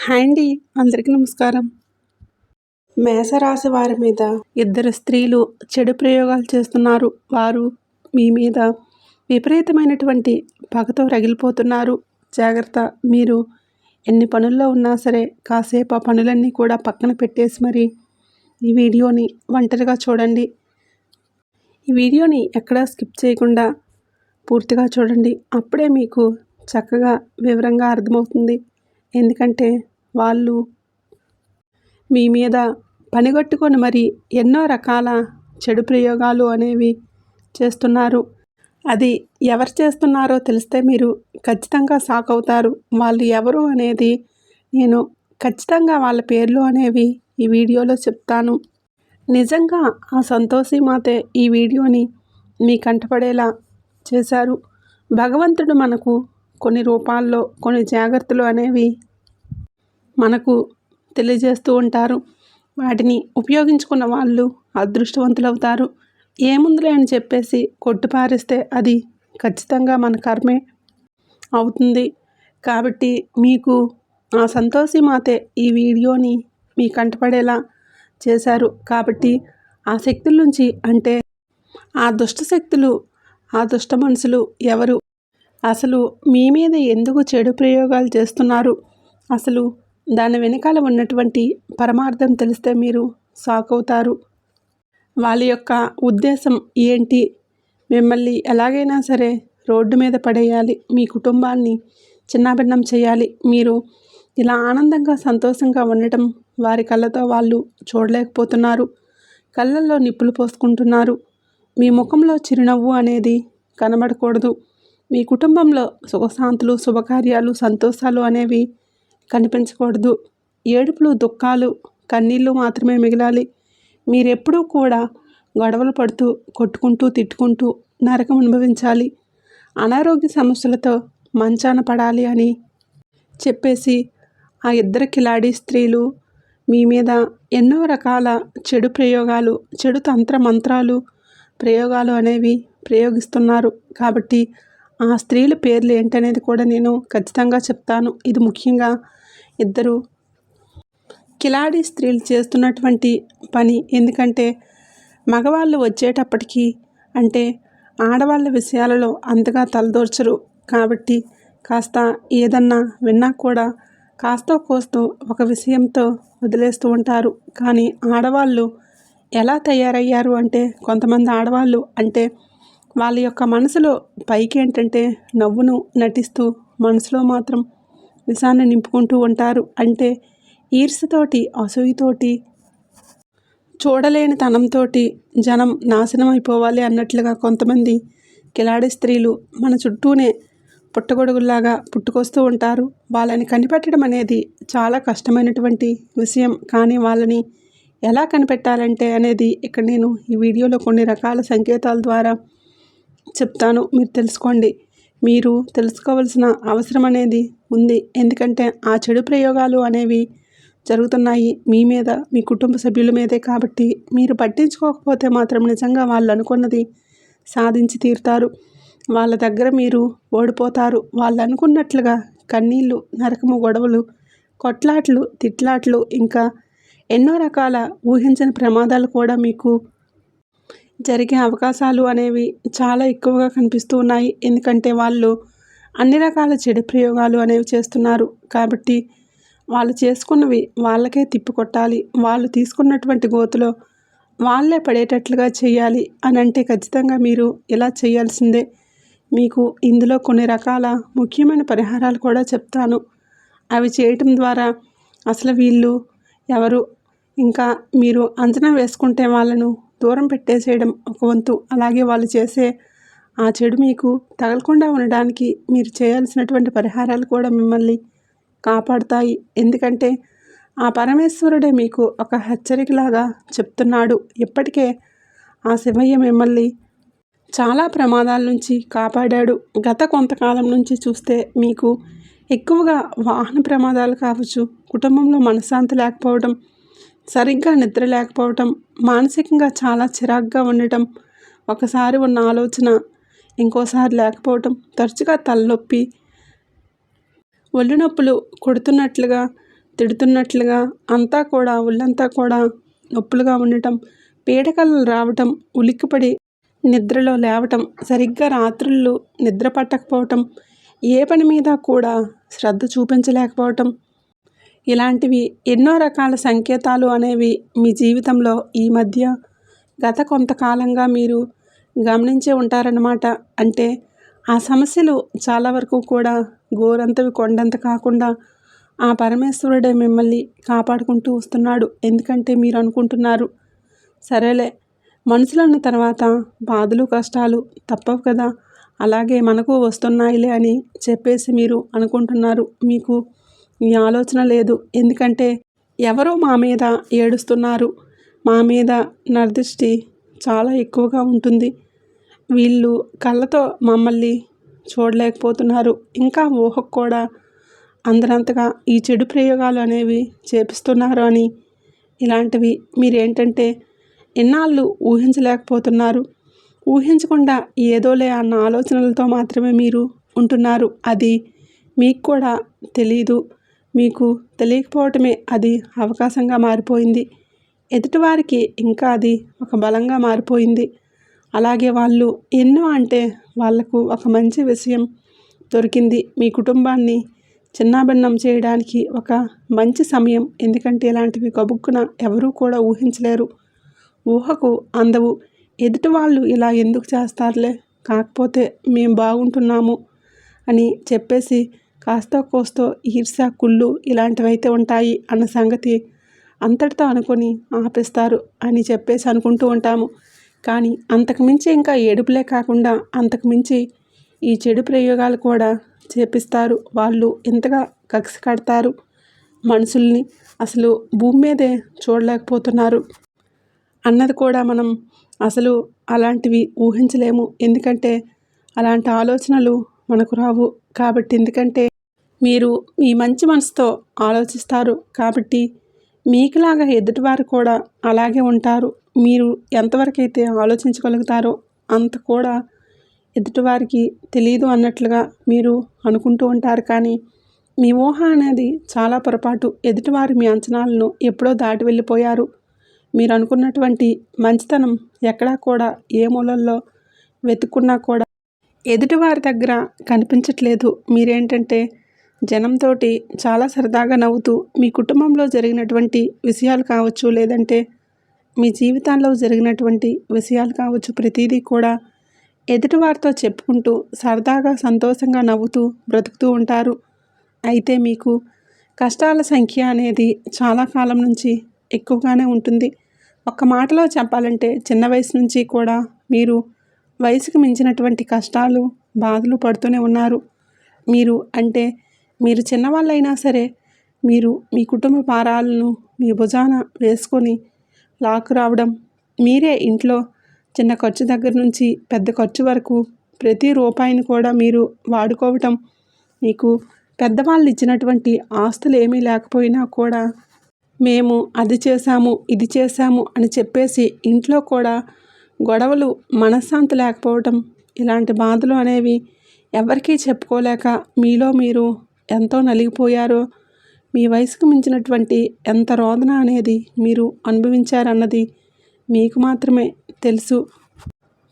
Hi అండి, అందరికీ నమస్కారం. మేషరాశి వారి మీద ఇద్దరు స్త్రీలు చెడు ప్రయోగాలు చేస్తున్నారు. వారు మీ మీద విపరీతమైనటువంటి పగతో రగిలిపోతున్నారు. జాగ్రత్త. మీరు ఎన్ని పనుల్లో ఉన్నా సరే కాసేపు ఆ పనులన్నీ కూడా పక్కన పెట్టేసి మరి ఈ వీడియోని ఒంటరిగా చూడండి. ఈ వీడియోని ఎక్కడా స్కిప్ చేయకుండా పూర్తిగా చూడండి. అప్పుడే మీకు చక్కగా వివరంగా అర్థమవుతుంది. ఎందుకంటే వాళ్ళు మీ మీద పనిగట్టుకొని మరి ఎన్నో రకాల చెడు ప్రయోగాలు అనేవి చేస్తున్నారు. అది ఎవరు చేస్తున్నారో తెలిస్తే మీరు ఖచ్చితంగా షాక్ అవుతారు. వాళ్ళు ఎవరు అనేది నేను ఖచ్చితంగా వాళ్ళ పేర్లు అనేవి ఈ వీడియోలో చెప్తాను. నిజంగా ఆ సంతోషి మాతే ఈ వీడియోని మీ కంటపడేలా చేశారు. భగవంతుడు మనకు కొన్ని రూపాల్లో కొన్ని జాగ్రత్తలు అనేవి మనకు తెలియజేస్తూ ఉంటారు. వాటిని ఉపయోగించుకున్న వాళ్ళు అదృష్టవంతులవుతారు. ఏముందిలే అని చెప్పేసి కొట్టిపారేస్తే అది ఖచ్చితంగా మన కర్మే అవుతుంది. కాబట్టి మీకు ఆ సంతోషి మాతే ఈ వీడియోని మీ కంటపడేలా చేశారు. కాబట్టి ఆ శక్తుల నుంచి, అంటే ఆ దుష్ట శక్తులు, ఆ దుష్ట మనుషులు ఎవరు, అసలు మీ మీద ఎందుకు చెడు ప్రయోగాలు చేస్తున్నారు, అసలు దాని వెనకాల ఉన్నటువంటి పరమార్థం తెలిస్తే మీరు షాక్ అవుతారు. వాళ్ళ యొక్క ఉద్దేశం ఏంటి, మిమ్మల్ని ఎలాగైనా సరే రోడ్డు మీద పడేయాలి, మీ కుటుంబాన్ని చిన్నాభిన్నం చేయాలి. మీరు ఇలా ఆనందంగా సంతోషంగా ఉండటం వారి కళ్ళతో వాళ్ళు చూడలేకపోతున్నారు. కళ్ళల్లో నిప్పులు పోసుకుంటున్నారు. మీ ముఖంలో చిరునవ్వు అనేది కనబడకూడదు. మీ కుటుంబంలో సుఖశాంతులు, శుభకార్యాలు, సంతోషాలు అనేవి కనిపించకూడదు. ఏడుపులు, దుఃఖాలు, కన్నీళ్ళు మాత్రమే మిగలాలి. మీరెప్పుడూ కూడా గొడవలు పడుతూ, కొట్టుకుంటూ, తిట్టుకుంటూ నరకం అనుభవించాలి. అనారోగ్య సమస్యలతో మంచాన పడాలి అని చెప్పేసి ఆ ఇద్దరు కిలాడి స్త్రీలు మీ మీద ఎన్నో రకాల చెడు ప్రయోగాలు, చెడు తంత్ర మంత్రాలు, ప్రయోగాలు అనేవి ప్రయోగిస్తున్నారు. కాబట్టి ఆ స్త్రీల పేర్లు ఏంటనేది కూడా నేను ఖచ్చితంగా చెప్తాను. ఇది ముఖ్యంగా ఇద్దరు కిలాడి స్త్రీలు చేస్తున్నటువంటి పని. ఎందుకంటే మగవాళ్ళు వచ్చేటప్పటికి, అంటే ఆడవాళ్ళ విషయాలలో అంతగా తలదూర్చరు. కాబట్టి కాస్త ఏదన్నా విన్నా కూడా కాస్తో కోస్తో ఒక విషయంతో వదిలేస్తూ ఉంటారు. కానీ ఆడవాళ్ళు ఎలా తయారయ్యారు అంటే, కొంతమంది ఆడవాళ్ళు అంటే వాళ్ళ యొక్క మనసులో పైకి ఏంటంటే నవ్వును నటిస్తూ మనసులో మాత్రం విషాన్ని నింపుకుంటూ ఉంటారు. అంటే ఈర్ష్యతోటి, అసూయతోటి, చూడలేని తనంతోటి జనం నాశనం అయిపోవాలి అన్నట్లుగా కొంతమంది కిలాడి స్త్రీలు మన చుట్టూనే పుట్టగొడుగుల్లాగా పుట్టుకొస్తూ ఉంటారు. వాళ్ళని కనిపెట్టడం అనేది చాలా కష్టమైనటువంటి విషయం. కానీ వాళ్ళని ఎలా కనిపెట్టాలంటే అనేది ఇక్కడ నేను ఈ వీడియోలో కొన్ని రకాల సంకేతాల ద్వారా చెప్తాను. మీరు తెలుసుకోండి. మీరు తెలుసుకోవాల్సిన అవసరం అనేది ఉంది. ఎందుకంటే ఆ చెడు ప్రయోగాలు అనేవి జరుగుతున్నాయి మీ మీద, మీ కుటుంబ సభ్యుల మీదే. కాబట్టి మీరు పట్టించుకోకపోతే మాత్రం నిజంగా వాళ్ళు అనుకున్నది సాధించి తీరుతారు. వాళ్ళ దగ్గర మీరు ఓడిపోతారు. వాళ్ళు అనుకున్నట్లుగా కన్నీళ్ళు, నరకము, గొడవలు, కొట్లాట్లు, తిట్లాట్లు, ఇంకా ఎన్నో రకాల ఊహించని ప్రమాదాలు కూడా మీకు జరిగే అవకాశాలు అనేవి చాలా ఎక్కువగా కనిపిస్తూ ఉన్నాయి. ఎందుకంటే వాళ్ళు అన్ని రకాల చెడు ప్రయోగాలు అనేవి చేస్తున్నారు. కాబట్టి వాళ్ళు చేసుకున్నవి వాళ్ళకే తిప్పికొట్టాలి. వాళ్ళు తీసుకున్నటువంటి గోతులో వాళ్ళే పడేటట్లుగా చేయాలి అని అంటే ఖచ్చితంగా మీరు ఇలా చేయాల్సిందే. మీకు ఇందులో కొన్ని రకాల ముఖ్యమైన పరిహారాలు కూడా చెప్తాను. అవి చేయటం ద్వారా అసలు వీళ్ళు ఎవరు, ఇంకా మీరు అంచనా వేసుకుంటే వాళ్ళను దూరం పెట్టేసేయడం ఒక వంతు. అలాగే వాళ్ళు చేసే ఆ చెడు మీకు తగలకుండా ఉండడానికి మీరు చేయాల్సినటువంటి పరిహారాలు కూడా మిమ్మల్ని కాపాడుతాయి. ఎందుకంటే ఆ పరమేశ్వరుడే మీకు ఒక హెచ్చరికలాగా చెప్తున్నాడు. ఇప్పటికే ఆ శివయ్య మిమ్మల్ని చాలా ప్రమాదాల నుంచి కాపాడాడు. గత కొంతకాలం నుంచి చూస్తే మీకు ఎక్కువగా వాహన ప్రమాదాలు కావచ్చు, కుటుంబంలో మనశ్శాంతి లేకపోవడం, సరిగ్గా నిద్ర లేకపోవటం, మానసికంగా చాలా చిరాగ్గా ఉండటం, ఒకసారి ఉన్న ఆలోచన ఇంకోసారి లేకపోవటం, తరచుగా తలనొప్పి, ఒళ్ళు నొప్పులు కొడుతున్నట్లుగా తిడుతున్నట్లుగా, అంతా కూడా ఒళ్ళంతా కూడా నొప్పులుగా ఉండటం, పీడకలలు రావటం, ఉలిక్కిపడి నిద్రలో లేవటం, సరిగ్గా రాత్రుళ్ళు నిద్ర పట్టకపోవటం, ఏ పని మీద కూడా శ్రద్ధ చూపించలేకపోవటం, ఇలాంటివి ఎన్నో రకాల సంకేతాలు అనేవి మీ జీవితంలో ఈ మధ్య గత కొంతకాలంగా మీరు గమనించే ఉంటారన్నమాట. అంటే ఆ సమస్యలు చాలా వరకు కూడా గోరంతవి కొండంత కాకుండా ఆ పరమేశ్వరుడే మిమ్మల్ని కాపాడుకుంటూ వస్తున్నాడు. ఎందుకంటే మీరు అనుకుంటున్నారు, సరేలే మనుషులన్న తర్వాత బాధలు కష్టాలు తప్పవు కదా, అలాగే మనకు వస్తున్నాయిలే అని చెప్పేసి మీరు అనుకుంటున్నారు. మీకు ఈ ఆలోచన లేదు. ఎందుకంటే ఎవరో మా మీద ఏడుస్తున్నారు, మా మీద నరదృష్టి చాలా ఎక్కువగా ఉంటుంది, వీళ్ళు కళ్ళతో మమ్మల్ని చూడలేకపోతున్నారు, ఇంకా ఊహకు కూడా అందరంతగా ఈ చెడు ప్రయోగాలు అనేవి చేపిస్తున్నారు అని, ఇలాంటివి మీరేంటంటే ఇన్నాళ్ళు ఊహించలేకపోతున్నారు. ఊహించకుండా ఏదోలే అన్న ఆలోచనలతో మాత్రమే మీరు ఉంటున్నారు. అది మీకు కూడా తెలీదు. మీకు తెలియకపోవటమే అది అవకాశంగా మారిపోయింది. ఎదుటివారికి ఇంకా అది ఒక బలంగా మారిపోయింది. అలాగే వాళ్ళు ఎన్నో అంటే వాళ్లకు ఒక మంచి విషయం దొరికింది. మీ కుటుంబాన్ని చిన్నాభిన్నం చేయడానికి ఒక మంచి సమయం. ఎందుకంటే ఇలాంటివి గబుక్కున ఎవరూ కూడా ఊహించలేరు, ఊహకు అందవు. ఎదుటి వాళ్ళు ఇలా ఎందుకు చేస్తారులే, కాకపోతే మేము బాగుంటున్నాము అని చెప్పేసి కాస్తో కోస్తో ఈర్ష్య, కుళ్ళు ఇలాంటివైతే ఉంటాయి అన్న సంగతి అంతటితో అనుకొని ఆపేస్తారు అని చెప్పేసి అనుకుంటూ ఉంటాము. కానీ అంతకుమించి ఇంకా ఏడుపులే కాకుండా అంతకుమించి ఈ చెడు ప్రయోగాలు కూడా చేపిస్తారు. వాళ్ళు ఇంతగా కక్ష కడతారు మనుషుల్ని, అసలు భూమి మీదే చూడలేకపోతున్నారు అన్నది కూడా మనం అసలు అలాంటివి ఊహించలేము. ఎందుకంటే అలాంటి ఆలోచనలు మనకు రావు కాబట్టి. ఎందుకంటే మీరు మీ మంచి మనసుతో ఆలోచిస్తారు కాబట్టి మీకులాగా ఎదుటివారు కూడా అలాగే ఉంటారు. మీరు ఎంతవరకైతే ఆలోచించగలుగుతారో అంత కూడా ఎదుటివారికి తెలియదు అన్నట్లుగా మీరు అనుకుంటూ ఉంటారు. కానీ మీ ఊహ అనేది చాలా పొరపాటు. ఎదుటివారు మీ అంచనాలను ఎప్పుడో దాటి వెళ్ళిపోయారు. మీరు అనుకున్నటువంటి మంచితనం ఎక్కడా కూడా ఏ మూలల్లో వెతుక్కున్నా కూడా ఎదుటివారి దగ్గర కనిపించట్లేదు. మీరేంటంటే జనంతో చాలా సరదాగా నవ్వుతూ మీ కుటుంబంలో జరిగినటువంటి విషయాలు కావచ్చు, లేదంటే మీ జీవితాల్లో జరిగినటువంటి విషయాలు కావచ్చు, ప్రతిదీ కూడా ఎదుటివారితో చెప్పుకుంటూ సరదాగా సంతోషంగా నవ్వుతూ బ్రతుకుతూ ఉంటారు. అయితే మీకు కష్టాల సంఖ్య అనేది చాలా కాలం నుంచి ఎక్కువగానే ఉంటుంది. ఒక్క మాటలో చెప్పాలంటే చిన్న వయసు నుంచి కూడా మీరు వయసుకు మించినటువంటి కష్టాలు, బాధలు పడుతూనే ఉన్నారు. మీరు చిన్నవాళ్ళైనా సరే మీరు మీ కుటుంబ భారాలను మీ భుజాన వేసుకొని లాక్కు రావడం, మీరే ఇంట్లో చిన్న ఖర్చు దగ్గర నుంచి పెద్ద ఖర్చు వరకు ప్రతి రూపాయిని కూడా మీరు వాడుకోవటం, మీకు పెద్దవాళ్ళు ఇచ్చినటువంటి ఆస్తులు ఏమీ లేకపోయినా కూడా మేము అది చేశాము ఇది చేశాము అని చెప్పేసి ఇంట్లో కూడా గొడవలు, మనశ్శాంతి లేకపోవటం, ఇలాంటి బాధలు అనేవి ఎవరికీ చెప్పుకోలేక మీలో మీరు ఎంతో నలిగిపోయారో, మీ వయసుకు మించినటువంటి ఎంత రోదన అనేది మీరు అనుభవించారన్నది మీకు మాత్రమే తెలుసు.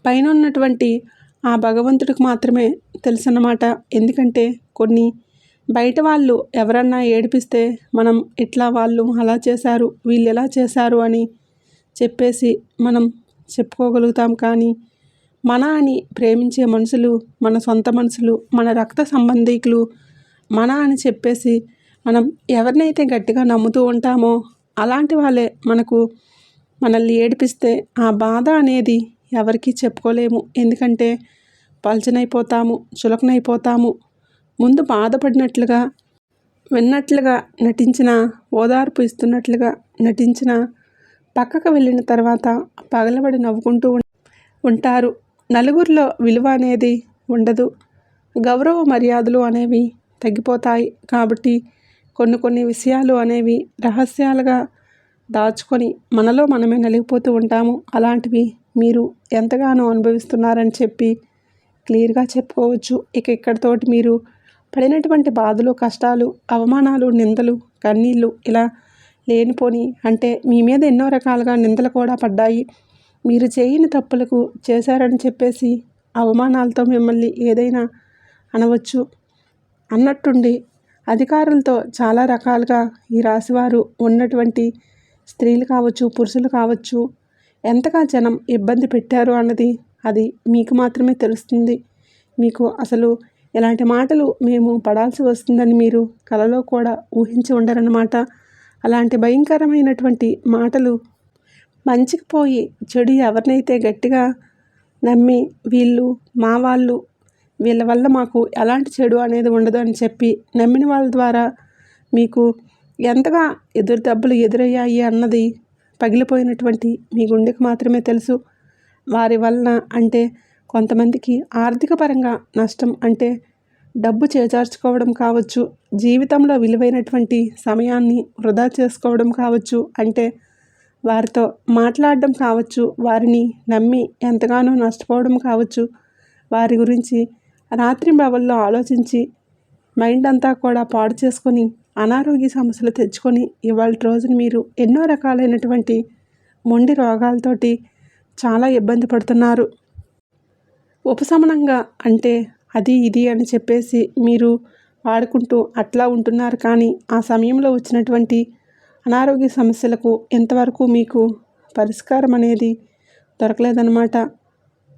పైన ఉన్నటువంటి ఆ భగవంతుడికి మాత్రమే తెలుసు అన్నమాట. ఎందుకంటే కొన్ని బయట వాళ్ళు ఎవరన్నా ఏడిపిస్తే మనం ఇట్లా వాళ్ళు అలా చేశారు, వీళ్ళు ఎలా చేశారు అని చెప్పేసి మనం చెప్పుకోగలుగుతాం. కానీ మన అని ప్రేమించే మనుషులు, మన సొంత మనుషులు, మన రక్త సంబంధీకులు మన అని చెప్పేసి మనం ఎవరినైతే గట్టిగా నమ్ముతూ ఉంటామో అలాంటి వాళ్ళే మనల్ని ఏడిపిస్తే ఆ బాధ అనేది ఎవరికీ చెప్పుకోలేము. ఎందుకంటే పలచనైపోతాము, చులకనైపోతాము. ముందు బాధపడినట్లుగా విన్నట్లుగా నటించిన, ఓదార్పు ఇస్తున్నట్లుగా నటించిన, పక్కకు వెళ్ళిన తర్వాత పగలబడి నవ్వుకుంటూ ఉంటారు. నలుగురిలో విలువ అనేది ఉండదు, గౌరవ మర్యాదలు అనేవి తగ్గిపోతాయి. కాబట్టి కొన్ని విషయాలు అనేవి రహస్యాలుగా దాచుకొని మనలో మనమే నలిగిపోతూ ఉంటాము. అలాంటివి మీరు ఎంతగానో అనుభవిస్తున్నారని చెప్పి క్లియర్గా చెప్పుకోవచ్చు. ఇక్కడితోటి మీరు పడినటువంటి బాధలు, కష్టాలు, అవమానాలు, నిందలు కన్నీళ్ళు ఇలా లేనిపోని అంటే మీ మీద ఎన్నో రకాలుగా నిందలు కూడా పడ్డాయి. మీరు చేయని తప్పులకు చేశారని చెప్పేసి అవమానాలతో మిమ్మల్ని ఏదైనా అనవచ్చు. అన్నట్టుండి అధికారులతో చాలా రకాలుగా ఈ రాశివారు ఉన్నటువంటి స్త్రీలు కావచ్చు, పురుషులు కావచ్చు, ఎంతగా జనం ఇబ్బంది పెట్టారు అన్నది అది మీకు మాత్రమే తెలుస్తుంది. మీకు అసలు ఇలాంటి మాటలు మేము పడాల్సి వస్తుందని మీరు కలలో కూడా ఊహించి ఉండరన్నమాట. అలాంటి భయంకరమైనటువంటి మాటలు మంచికి పోయి చెడు ఎవరినైతే గట్టిగా నమ్మి వీళ్ళు మా వాళ్ళు, వీళ్ళ వల్ల మాకు ఎలాంటి చెడు అనేది ఉండదు అని చెప్పి నమ్మిన వాళ్ళ ద్వారా మీకు ఎంతగా ఎదురు దెబ్బలు ఎదురయ్యాయి అన్నది పగిలిపోయినటువంటి మీ గుండెకు మాత్రమే తెలుసు. వారి వలన అంటే కొంతమందికి ఆర్థిక పరంగా నష్టం అంటే డబ్బు చేజార్చుకోవడం కావచ్చు, జీవితంలో విలువైనటువంటి సమయాన్ని వృధా చేసుకోవడం కావచ్చు, అంటే వారితో మాట్లాడడం కావచ్చు, వారిని నమ్మి ఎంతగానో నష్టపోవడం కావచ్చు, వారి గురించి రాత్రింబవళ్ళు ఆలోచించి మైండ్ అంతా కూడా పాడు చేసుకొని అనారోగ్య సమస్యలు తెచ్చుకొని ఇవాళ రోజున మీరు ఎన్నో రకాలైనటువంటి మొండి రోగాలతోటి చాలా ఇబ్బంది పడుతున్నారు. ఉపశమనంగా అంటే అది ఇది అని చెప్పేసి మీరు వాడుకుంటూ అట్లా ఉంటున్నారు. కానీ ఆ సమయంలో వచ్చినటువంటి అనారోగ్య సమస్యలకు ఇంతవరకు మీకు పరిష్కారం అనేది దొరకలేదన్నమాట.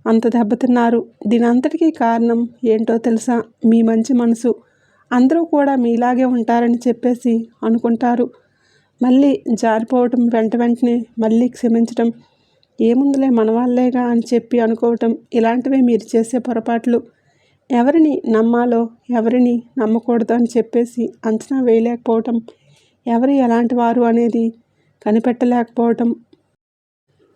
అంత దెబ్బతిన్నారు. దీని అంతటికీ కారణం ఏంటో తెలుసా? మీ మంచి మనసు. అందరూ కూడా మీలాగే ఉంటారని చెప్పేసి అనుకుంటారు. మళ్ళీ జారిపోవటం, వెంటనే మళ్ళీ క్షమించటం, ఏముందిలే మన వాళ్ళేగా అని చెప్పి అనుకోవటం, ఇలాంటివే మీరు చేసే పొరపాట్లు. ఎవరిని నమ్మాలో ఎవరిని నమ్మకూడదు అని చెప్పేసి అంచనా వేయలేకపోవటం, ఎవరు ఎలాంటి వారు అనేది కనిపెట్టలేకపోవటం,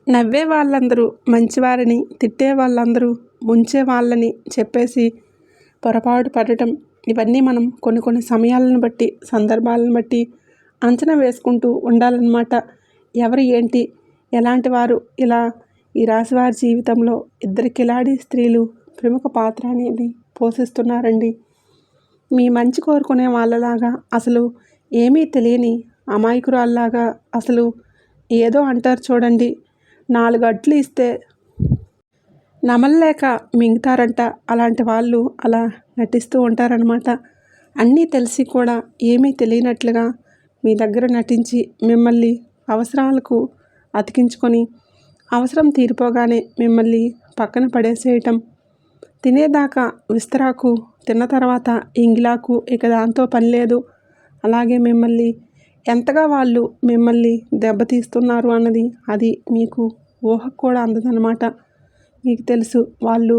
నవ్వే వాళ్ళందరూ మంచివారని, తిట్టే వాళ్ళందరూ ముంచే వాళ్ళని చెప్పేసి పొరపాటు పడటం, ఇవన్నీ మనం కొన్ని సమయాలను బట్టి, సందర్భాలను బట్టి అంచనా వేసుకుంటూ ఉండాలన్నమాట. ఎవరు ఏంటి, ఎలాంటి వారు, ఇలా ఈ రాశివారి జీవితంలో ఇద్దరు కిలాడి స్త్రీలు ప్రముఖ పాత్ర అనేది పోషిస్తున్నారండి. మీ మంచి కోరుకునే వాళ్ళలాగా, అసలు ఏమీ తెలియని అమాయకురాల్లాగా, అసలు ఏదో అంటారు చూడండి, 4 అడ్లు ఇస్తే నమలలేక మింగుతారంట, అలాంటి వాళ్ళు అలా నటిస్తూ ఉంటారనమాట. అన్నీ తెలిసి కూడా ఏమీ తెలియనట్లుగా మీ దగ్గర నటించి మిమ్మల్ని అవసరాలకు అతికించుకొని అవసరం తీరిపోగానే మిమ్మల్ని పక్కన పడేసేయటం, తినేదాకా విస్తరాకు, తిన్న తర్వాత ఇంగిలాకు, ఇక దాంతో పని లేదు. అలాగే మిమ్మల్ని ఎంతగా వాళ్ళు మిమ్మల్ని దెబ్బతీస్తున్నారు అన్నది అది మీకు ఊహకు కూడా అందదన్నమాట. మీకు తెలుసు వాళ్ళు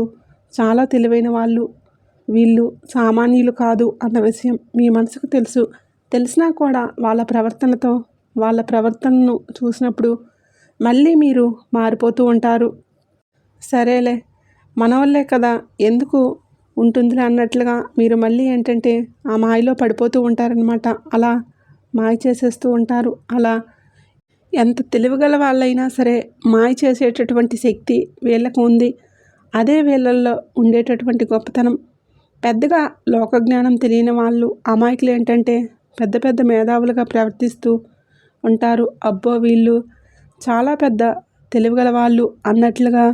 చాలా తెలివైన వాళ్ళు, వీళ్ళు సామాన్యులు కాదు అన్న విషయం మీ మనసుకు తెలుసు. తెలిసినా కూడా వాళ్ళ ప్రవర్తనను చూసినప్పుడు మళ్ళీ మీరు మారిపోతూ ఉంటారు. సరేలే మనవల్లే కదా, ఎందుకు ఉంటుందిలే అన్నట్లుగా మీరు మళ్ళీ ఏంటంటే ఆ మాయలో పడిపోతూ ఉంటారనమాట. అలా మాయ చేసేస్తూ ఉంటారు. అలా ఎంత తెలివిగల వాళ్ళైనా సరే మాయ చేసేటటువంటి శక్తి వీళ్ళకు ఉంది. అదే వీళ్ళల్లో ఉండేటటువంటి గొప్పతనం. పెద్దగా లోకజ్ఞానం తెలియని వాళ్ళు, అమాయకులు ఏంటంటే పెద్ద పెద్ద మేధావులుగా ప్రవర్తిస్తూ ఉంటారు. అబ్బో వీళ్ళు చాలా పెద్ద తెలివిగల వాళ్ళు అన్నట్లుగా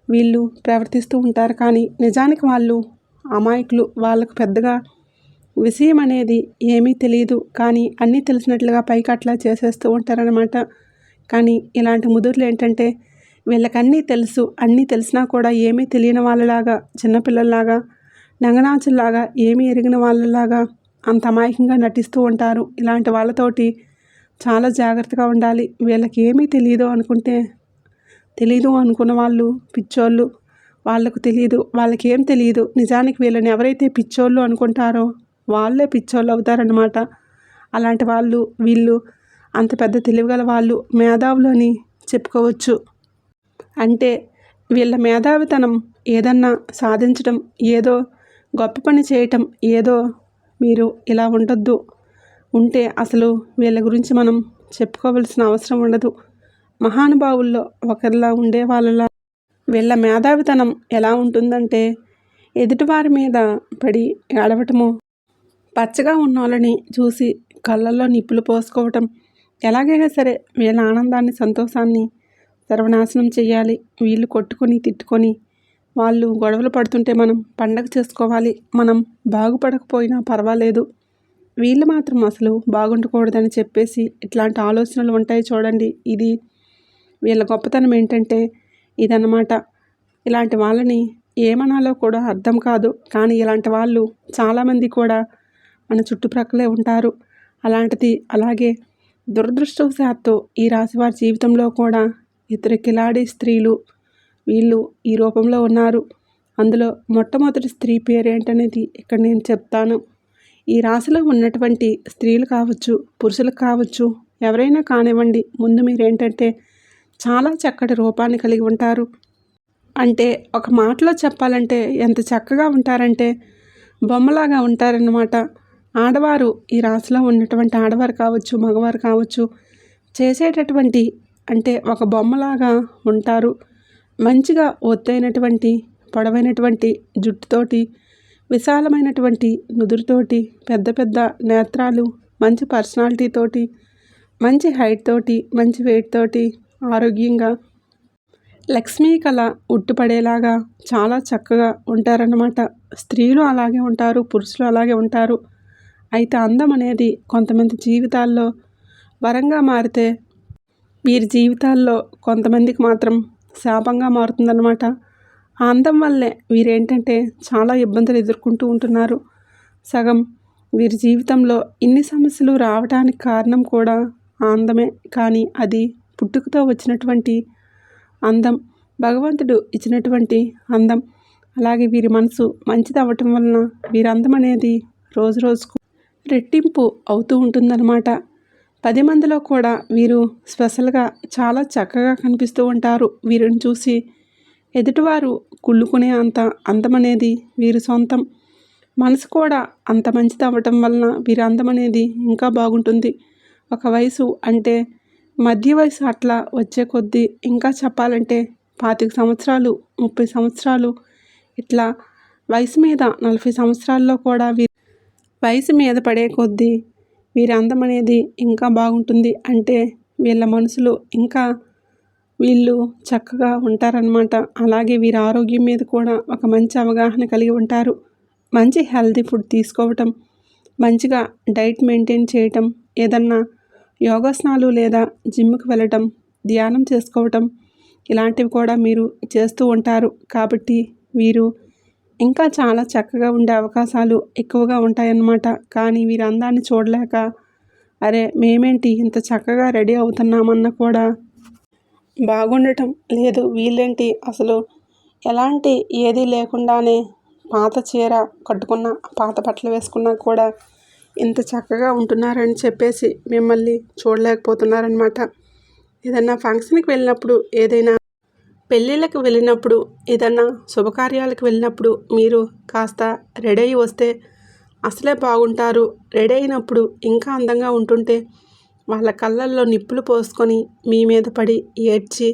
వీళ్ళు ప్రవర్తిస్తూ ఉంటారు. కానీ నిజానికి వాళ్ళు అమాయకులు. వాళ్ళకు పెద్దగా విషయం అనేది ఏమీ తెలియదు. కానీ అన్నీ తెలిసినట్లుగా పైకి అట్లా చేసేస్తూ ఉంటారనమాట. కానీ ఇలాంటి ముదుర్లు ఏంటంటే వీళ్ళకి అన్నీ తెలుసు, అన్నీ తెలిసినా కూడా ఏమీ తెలియని వాళ్ళలాగా, చిన్నపిల్లల్లాగా, నంగనాచుల్లాగా, ఏమీ ఎరిగిన వాళ్ళలాగా అంత అమాయకంగా నటిస్తూ ఉంటారు. ఇలాంటి వాళ్ళతోటి చాలా జాగ్రత్తగా ఉండాలి. వీళ్ళకి ఏమీ తెలియదు అనుకుంటే, తెలీదు అనుకున్న వాళ్ళు పిచ్చోళ్ళు. వాళ్ళకు తెలియదు, వాళ్ళకి ఏం తెలియదు. నిజానికి వీళ్ళని ఎవరైతే పిచ్చోళ్ళు అనుకుంటారో వాళ్ళే పిచ్చోళ్ళు అవుతారనమాట. అలాంటి వాళ్ళు వీళ్ళు అంత పెద్ద తెలివిగల వాళ్ళు, మేధావులు అని చెప్పుకోవచ్చు. అంటే వీళ్ళ మేధావితనం ఏదన్నా సాధించడం, ఏదో గొప్ప పని చేయటం, ఏదో మీరు ఇలా ఉండొద్దు, ఉంటే అసలు వీళ్ళ గురించి మనం చెప్పుకోవాల్సిన అవసరం ఉండదు. మహానుభావుల్లో ఒకరిలా ఉండే వాళ్ళలా వీళ్ళ మేధావితనం ఎలా ఉంటుందంటే ఎదుటివారి మీద పడి ఏడవటము, పచ్చగా ఉన్న వాళ్ళని చూసి కళ్ళల్లో నిప్పులు పోసుకోవటం, ఎలాగైనా సరే వీళ్ళ ఆనందాన్ని సంతోషాన్ని సర్వనాశనం చేయాలి. వీళ్ళు కొట్టుకొని తిట్టుకొని వాళ్ళు గొడవలు పడుతుంటే మనం పండగ చేసుకోవాలి. మనం బాగుపడకపోయినా పర్వాలేదు, వీళ్ళు మాత్రం అసలు బాగుండకూడదని చెప్పేసి ఇట్లాంటి ఆలోచనలు ఉంటాయి చూడండి. ఇది వీళ్ళ గొప్పతనం ఏంటంటే ఇదన్నమాట. ఇలాంటి వాళ్ళని ఏమనాలో కూడా అర్థం కాదు. కానీ ఇలాంటి వాళ్ళు చాలామంది కూడా మన చుట్టుప్రక్కలే ఉంటారు. అలాగే దురదృష్టవశాత్తు ఈ రాశివారి జీవితంలో కూడా ఇద్దరు కిలాడి స్త్రీలు వీళ్ళు ఈ రూపంలో ఉన్నారు. అందులో మొట్టమొదటి స్త్రీ పేరేంటనేది ఇక్కడ నేను చెప్తాను. ఈ రాశిలో ఉన్నటువంటి స్త్రీలు కావచ్చు, పురుషులు కావచ్చు, ఎవరైనా కానివ్వండి, ముందు మీరేంటంటే చాలా చక్కటి రూపాన్ని కలిగి ఉంటారు. అంటే ఒక మాటలో చెప్పాలంటే ఎంత చక్కగా ఉంటారంటే బొమ్మలాగా ఉంటారన్నమాట. ఆడవారు ఈ రాశిలో ఉన్నటువంటి ఆడవారు కావచ్చు, మగవారు కావచ్చు, చేసేటటువంటి అంటే ఒక బొమ్మలాగా ఉంటారు. మంచిగా ఒత్తైనటువంటి పొడవైనటువంటి జుట్టుతోటి, విశాలమైనటువంటి నుదురుతోటి, పెద్ద పెద్ద నేత్రాలు, మంచి పర్సనాలిటీతోటి, మంచి హైట్ తోటి, మంచి వెయిట్ తోటి, ఆరోగ్యంగా లక్ష్మీ కళ ఉట్టుపడేలాగా చాలా చక్కగా ఉంటారన్నమాట. స్త్రీలు అలాగే ఉంటారు, పురుషులు అలాగే ఉంటారు. అయితే అందం అనేది కొంతమంది జీవితాల్లో వరంగా మారితే వీరి జీవితాల్లో కొంతమందికి మాత్రం శాపంగా మారుతుందన్నమాట. ఆ అందం వల్లే వీరేంటంటే చాలా ఇబ్బందులు ఎదుర్కొంటూ ఉంటున్నారు. సగం వీరి జీవితంలో ఇన్ని సమస్యలు రావడానికి కారణం కూడా ఆ అందమే. కానీ అది పుట్టుకతో వచ్చినటువంటి అందం, భగవంతుడు ఇచ్చినటువంటి అందం. అలాగే వీరి మనసు మంచిది అవ్వటం వలన వీరి అందం అనేది రోజు రోజుకు రెట్టింపు అవుతూ ఉంటుందన్నమాట. 10 మందిలో కూడా వీరు స్పెషల్గా చాలా చక్కగా కనిపిస్తూ ఉంటారు. వీరిని చూసి ఎదుటివారు కుళ్ళుకునే అంత అందం అనేది వీరి సొంతం. మనసు కూడా అంత మంచిది అవ్వటం వలన వీరి అందం అనేది ఇంకా బాగుంటుంది. ఒక వయసు అంటే మధ్య వయసు అట్లా వచ్చే కొద్దీ ఇంకా చెప్పాలంటే 25 సంవత్సరాలు, 30 సంవత్సరాలు, ఇట్లా వయసు మీద 40 సంవత్సరాల్లో కూడా వయసు మీద పడే కొద్దీ వీరి అందం అనేది ఇంకా బాగుంటుంది. అంటే వీళ్ళ మనసులో ఇంకా వీళ్ళు చక్కగా ఉంటారనమాట. అలాగే వీరి ఆరోగ్యం మీద కూడా ఒక మంచి అవగాహన కలిగి ఉంటారు. మంచి హెల్తీ ఫుడ్ తీసుకోవటం, మంచిగా డైట్ మెయింటైన్ చేయటం, ఏదన్నా యోగాసనాలు లేదా జిమ్కి వెళ్ళటం, ధ్యానం చేసుకోవటం, ఇలాంటివి కూడా మీరు చేస్తూ ఉంటారు. కాబట్టి వీరు ఇంకా చాలా చక్కగా ఉండే అవకాశాలు ఎక్కువగా ఉంటాయన్నమాట. కానీ వీరి అందాన్ని చూడలేక అరే మేమేంటి ఇంత చక్కగా రెడీ అవుతున్నామన్నా కూడా బాగుండటం లేదు. వీళ్ళేంటి అసలు ఎలాంటి ఏదీ లేకుండానే పాత చీర కట్టుకున్న, పాత బట్టలు వేసుకున్నా కూడా ఇంత చక్కగా ఉంటున్నారని చెప్పేసి మిమ్మల్ని చూడలేకపోతున్నారనమాట. ఏదన్నా ఫంక్షన్కి వెళ్ళినప్పుడు, ఏదైనా పెళ్ళిళ్ళకి వెళ్ళినప్పుడు, ఏదన్నా శుభకార్యాలకు వెళ్ళినప్పుడు మీరు కాస్త రెడీ అయ్యి వస్తే అసలే బాగుంటారు. రెడీ అయినప్పుడు ఇంకా అందంగా ఉంటుంటే వాళ్ళ కళ్ళల్లో నిప్పులు పోసుకొని మీ మీద పడి ఏడ్చి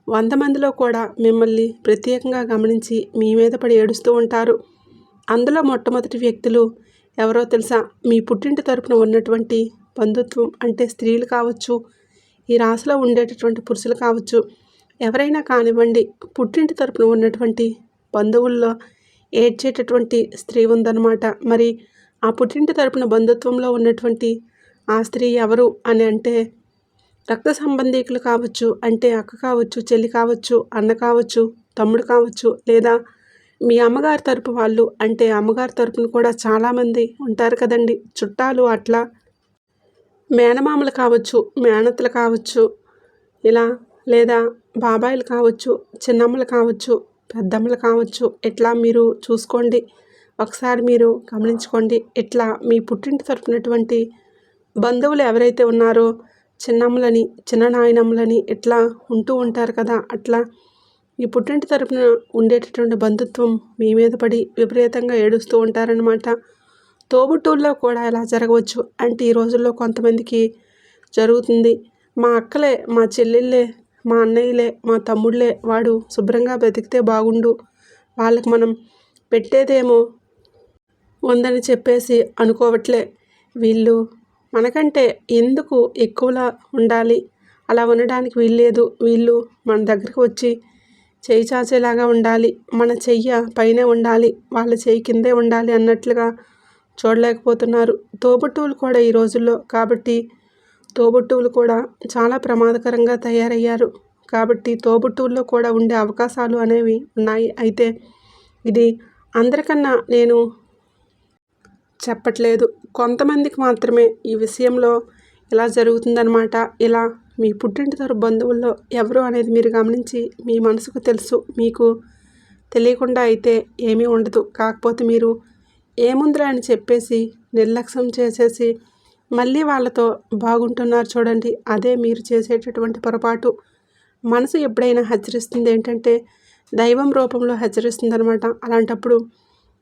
100 మందిలో కూడా మిమ్మల్ని ప్రత్యేకంగా గమనించి మీ మీద పడి ఏడుస్తూ ఉంటారు. అందులో మొట్టమొదటి వ్యక్తులు ఎవరో తెలుసా? మీ పుట్టింటి తరపున ఉన్నటువంటి బంధుత్వం అంటే స్త్రీలు కావచ్చు, ఈ రాశిలో ఉండేటటువంటి పురుషులు కావచ్చు, ఎవరైనా కానివ్వండి, పుట్టింటి తరపున ఉన్నటువంటి బంధువుల్లో ఏడ్చేటటువంటి స్త్రీ ఉందన్నమాట. మరి ఆ పుట్టింటి తరపున బంధుత్వంలో ఉన్నటువంటి ఆ స్త్రీ ఎవరు అని అంటే రక్త సంబంధీకులు కావచ్చు, అంటే అక్క కావచ్చు, చెల్లి కావచ్చు, అన్న కావచ్చు, తమ్ముడు కావచ్చు, లేదా మీ అమ్మగారి తరపు వాళ్ళు, అంటే అమ్మగారి తరపున కూడా చాలామంది ఉంటారు కదండి చుట్టాలు. అట్లా మేనమామలు కావచ్చు, మేనత్తలు కావచ్చు, ఇలా లేదా బాబాయిలు కావచ్చు, చిన్నమ్మలు కావచ్చు, పెద్దమ్మలు కావచ్చు, ఇట్లా మీరు చూసుకోండి. ఒకసారి మీరు గమనించుకోండి. ఇట్లా మీ పుట్టింటి తరపునటువంటి బంధువులు ఎవరైతే ఉన్నారో చిన్నమ్మలని, చిన్న నాయనమ్మలని ఇట్లా ఉంటూ ఉంటారు కదా. అట్లా ఈ పుట్టింటి తరపున ఉండేటటువంటి బంధుత్వం మీ మీద పడి విపరీతంగా ఏడుస్తూ ఉంటారనమాట. తోబుట్టువుల్లో కూడా ఇలా జరగవచ్చు. అంటే ఈ రోజుల్లో కొంతమందికి జరుగుతుంది. మా అక్కలే, మా చెల్లెళ్ళే, మా అన్నయ్యలే, మా తమ్ముళ్ళే, వాడు శుభ్రంగా బ్రతికితే బాగుండు, వాళ్ళకి మనం పెట్టేదేమో ఉందని చెప్పేసి అనుకోవట్లే. వీళ్ళు మనకంటే ఎందుకు ఎక్కువలా ఉండాలి, అలా ఉండడానికి వీల్లేదు, వీళ్ళు మన దగ్గరికి వచ్చి చేయి చాచేలాగా ఉండాలి, మన చెయ్య పైనే ఉండాలి, వాళ్ళ చెయ్యి కిందే ఉండాలి అన్నట్లుగా చూడలేకపోతున్నారు తోబుట్టువులు కూడా ఈ రోజుల్లో. కాబట్టి తోబుట్టువులు కూడా చాలా ప్రమాదకరంగా తయారయ్యారు. కాబట్టి తోబుట్టువుల్లో కూడా ఉండే అవకాశాలు అనేవి ఉన్నాయి. అయితే ఇది అందరికన్నా నేను చెప్పట్లేదు, కొంతమందికి మాత్రమే ఈ విషయంలో ఇలా జరుగుతుందన్నమాట. ఇలా మీ పుట్టింటి తరపు బంధువుల్లో ఎవరు అనేది మీరు గమనించి మీ మనసుకు తెలుసు, మీకు తెలియకుండా అయితే ఏమీ ఉండదు. కాకపోతే మీరు ఏముందిరా అని చెప్పేసి నిర్లక్ష్యం చేసేసి మళ్ళీ వాళ్ళతో బాగుంటున్నారు చూడండి, అదే మీరు చేసేటటువంటి పొరపాటు. మనసు ఎప్పుడైనా హెచ్చరిస్తుంది ఏంటంటే దైవం రూపంలో హెచ్చరిస్తుంది అనమాట. అలాంటప్పుడు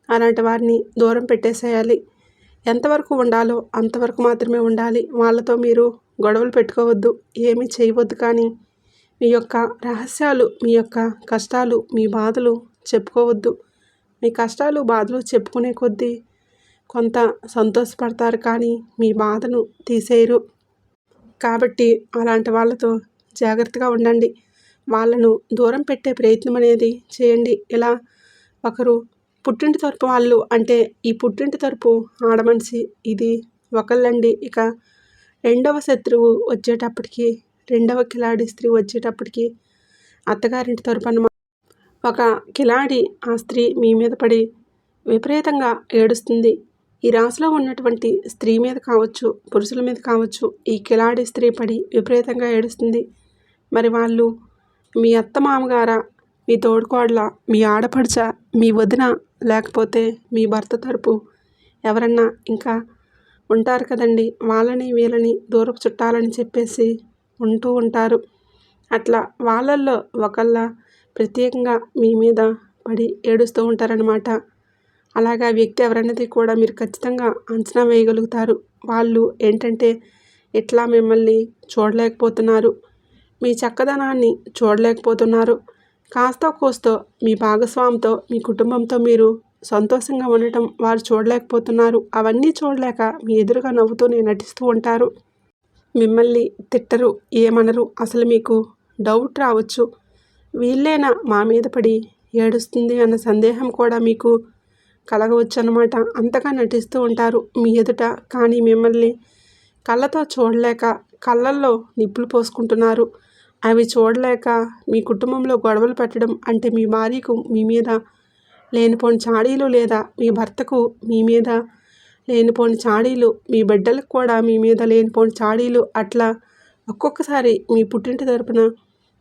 అలాంటి వారిని దూరం పెట్టేసేయాలి. ఎంతవరకు ఉండాలో అంతవరకు మాత్రమే ఉండాలి. వాళ్ళతో మీరు గొడవలు పెట్టుకోవద్దు, ఏమీ చేయవద్దు. కానీ మీ యొక్క రహస్యాలు, మీ యొక్క కష్టాలు, మీ బాధలు చెప్పుకోవద్దు. మీ కష్టాలు బాధలు చెప్పుకునే కొద్దీ కొంత సంతోషపడతారు, కానీ మీ బాధను తీసేయరు. కాబట్టి అలాంటి వాళ్ళతో జాగ్రత్తగా ఉండండి. వాళ్ళను దూరం పెట్టే ప్రయత్నం అనేది చేయండి. ఇలా ఒకరు పుట్టింటి తరపు వాళ్ళు అంటే ఈ పుట్టింటి తరపు ఆడమనిషి ఇది ఒకళ్ళండి. ఇక రెండవ శత్రువు వచ్చేటప్పటికి, రెండవ కిలాడి స్త్రీ వచ్చేటప్పటికి అత్తగారింటి తరపు అన్నమాట. ఒక కిలాడి ఆ స్త్రీ మీ మీద పడి విపరీతంగా ఏడుస్తుంది. ఈ రాశిలో ఉన్నటువంటి స్త్రీ మీద కావచ్చు, పురుషుల మీద కావచ్చు, ఈ కిలాడి స్త్రీ పడి విపరీతంగా ఏడుస్తుంది. మరి వాళ్ళు మీ అత్త మామగారా, మీ తోడుకోడల, మీ ఆడపడుచ, మీ వదిన, లేకపోతే మీ భర్త తరపు ఎవరన్నా ఇంకా ఉంటారు కదండి, వాళ్ళని వీళ్ళని దూరపు చుట్టాలని చెప్పేసి ఉంటూ ఉంటారు. అట్లా వాళ్ళల్లో ఒకళ్ళ ప్రత్యేకంగా మీ మీద పడి ఏడుస్తూ ఉంటారనమాట. అలాగా వ్యక్తి ఎవరన్నది కూడా మీరు ఖచ్చితంగా అంచనా వేయగలుగుతారు. వాళ్ళు ఏంటంటే ఇట్లా మిమ్మల్ని చూడలేకపోతున్నారు, మీ చక్కదనాన్ని చూడలేకపోతున్నారు. కాస్తో కోస్తో మీ భాగస్వామితో, మీ కుటుంబంతో మీరు సంతోషంగా ఉండటం వారు చూడలేకపోతున్నారు. అవన్నీ చూడలేక మీ ఎదురుగా నవ్వుతూనే నటిస్తూ ఉంటారు. మిమ్మల్ని తిట్టరు, ఏమనరు. అసలు మీకు డౌట్ రావచ్చు, వీళ్ళేనా మా మీద పడి ఏడుస్తుంది అన్న సందేహం కూడా మీకు కలగవచ్చు అన్నమాట. అంతగా నటిస్తూ ఉంటారు మీ ఎదుట. కానీ మిమ్మల్ని కళ్ళతో చూడలేక కళ్ళల్లో నిప్పులు పోసుకుంటున్నారు. అవి చూడలేక మీ కుటుంబంలో గొడవలు పెట్టడం అంటే మీ భార్యకు మీ మీద లేనిపోని చాడీలు, లేదా మీ భర్తకు మీ మీద లేనిపోని చాడీలు, మీ బిడ్డలకు కూడా మీ మీద లేనిపోని చాడీలు, అట్లా ఒక్కొక్కసారి మీ పుట్టింటి తరపున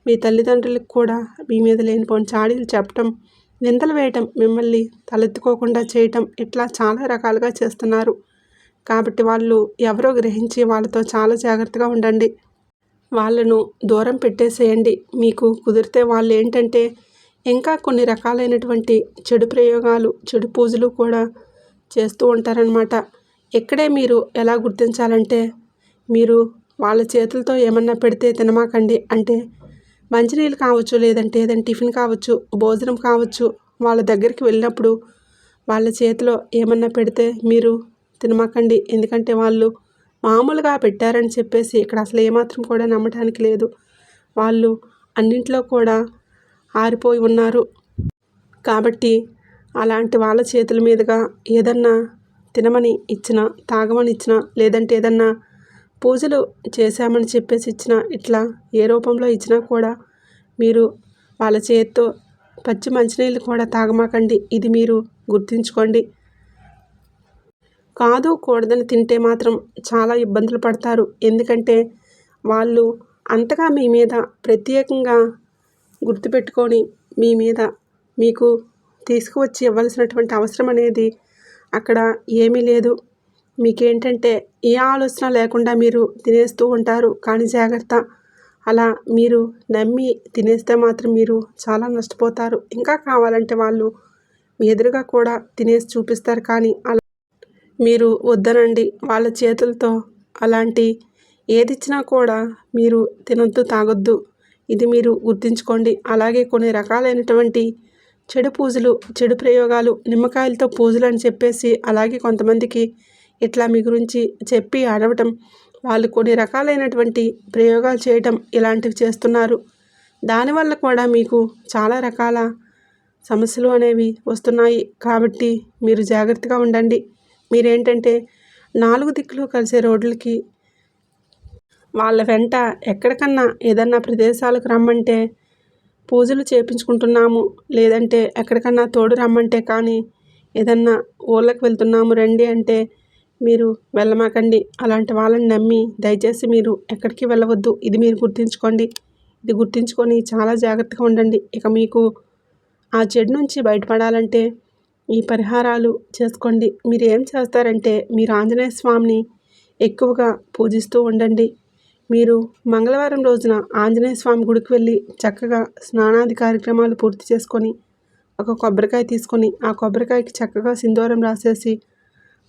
మీ తల్లిదండ్రులకు కూడా మీ మీద లేనిపోని చాడీలు చెప్పటం, నిందలు వేయటం, మిమ్మల్ని తలెత్తుకోకుండా చేయటం, ఇట్లా చాలా రకాలుగా చేస్తున్నారు. కాబట్టి వాళ్ళు ఎవరో గ్రహించి వాళ్ళతో చాలా జాగ్రత్తగా ఉండండి. వాళ్ళను దూరం పెట్టేసేయండి. మీకు కుదిరితే వాళ్ళు ఏంటంటే ఇంకా కొన్ని రకాలైనటువంటి చెడు ప్రయోగాలు, చెడు పూజలు కూడా చేస్తూ ఉంటారనమాట. ఇక్కడే మీరు ఎలా గుర్తించాలంటే, మీరు వాళ్ళ చేతులతో ఏమన్నా పెడితే తినమాకండి. అంటే మంచినీళ్ళు కావచ్చు, లేదంటే ఏదైనా టిఫిన్ కావచ్చు, భోజనం కావచ్చు, వాళ్ళ దగ్గరికి వెళ్ళినప్పుడు వాళ్ళ చేతిలో ఏమన్నా పెడితే మీరు తినమాకండి. ఎందుకంటే వాళ్ళు మామూలుగా పెట్టారని చెప్పేసి ఇక్కడ అసలు ఏమాత్రం కూడా నమ్మటానికి లేదు. వాళ్ళు అన్నింట్లో కూడా ఆరిపోయి ఉన్నారు. కాబట్టి అలాంటి వాళ్ళ చేతుల మీదుగా ఏదన్నా తినమని ఇచ్చినా, తాగమని ఇచ్చినా, లేదంటే ఏదన్నా పూజలు చేశామని చెప్పేసి ఇచ్చినా, ఇట్లా ఏ రూపంలో ఇచ్చినా కూడా మీరు వాళ్ళ చేత్తో పచ్చి మంచినీళ్ళు కూడా తాగమాకండి. ఇది మీరు గుర్తుంచుకోండి. కాదు కూడదని తింటే మాత్రం చాలా ఇబ్బందులు పడతారు. ఎందుకంటే వాళ్ళు అంతగా మీ మీద ప్రత్యేకంగా గుర్తుపెట్టుకొని మీ మీద మీకు తీసుకువచ్చి ఇవ్వాల్సినటువంటి అవసరం అనేది అక్కడ ఏమీ లేదు. మీకేంటంటే ఏ ఆలోచన లేకుండా మీరు తినేస్తూ ఉంటారు. కానీ జాగ్రత్త, అలా మీరు నమ్మి తినేస్తే మాత్రం మీరు చాలా నష్టపోతారు. ఇంకా కావాలంటే వాళ్ళు మీ ఎదురుగా కూడా తినేసి చూపిస్తారు. కానీ అలా మీరు వద్దనండి. వాళ్ళ చేతులతో అలాంటి ఏదిచ్చినా కూడా మీరు తినొద్దు, తాగొద్దు. ఇది మీరు గుర్తుంచుకోండి. అలాగే కొన్ని రకాలైనటువంటి చెడు పూజలు, చెడు ప్రయోగాలు, నిమ్మకాయలతో పూజలు అని చెప్పేసి, అలాగే కొంతమందికి ఇట్లా మీ గురించి చెప్పి అడవటం, వాళ్ళు కొన్ని రకాలైనటువంటి ప్రయోగాలు చేయటం ఇలాంటివి చేస్తున్నారు. దానివల్ల కూడా మీకు చాలా రకాల సమస్యలు అనేవి వస్తున్నాయి. కాబట్టి మీరు జాగ్రత్తగా ఉండండి. మీరేంటంటే 4 దిక్కులు కలిసే రోడ్లకి వాళ్ళ వెంట ఎక్కడికన్నా ఏదన్నా ప్రదేశాలకు రమ్మంటే పూజలు చేయించుకుంటున్నాము, లేదంటే ఎక్కడికన్నా తోడు రమ్మంటే కానీ ఏదన్నా ఊళ్ళకి వెళ్తున్నాము రండి అంటే మీరు వెళ్ళమాకండి. అలాంటి వాళ్ళని నమ్మి దయచేసి మీరు ఎక్కడికి వెళ్ళవద్దు. ఇది మీరు గుర్తుంచుకోండి. ఇది గుర్తుంచుకొని చాలా జాగ్రత్తగా ఉండండి. ఇక మీకు ఆ చెడు నుంచి బయటపడాలంటే ఈ పరిహారాలు చేసుకోండి. మీరు ఏం చేస్తారంటే మీరు ఆంజనేయ స్వామిని ఎక్కువగా పూజిస్తూ ఉండండి. మీరు మంగళవారం రోజున ఆంజనేయ స్వామి గుడికి వెళ్ళి చక్కగా స్నానాది కార్యక్రమాలు పూర్తి చేసుకొని ఒక కొబ్బరికాయ తీసుకొని ఆ కొబ్బరికాయకి చక్కగా సింధూరం రాసేసి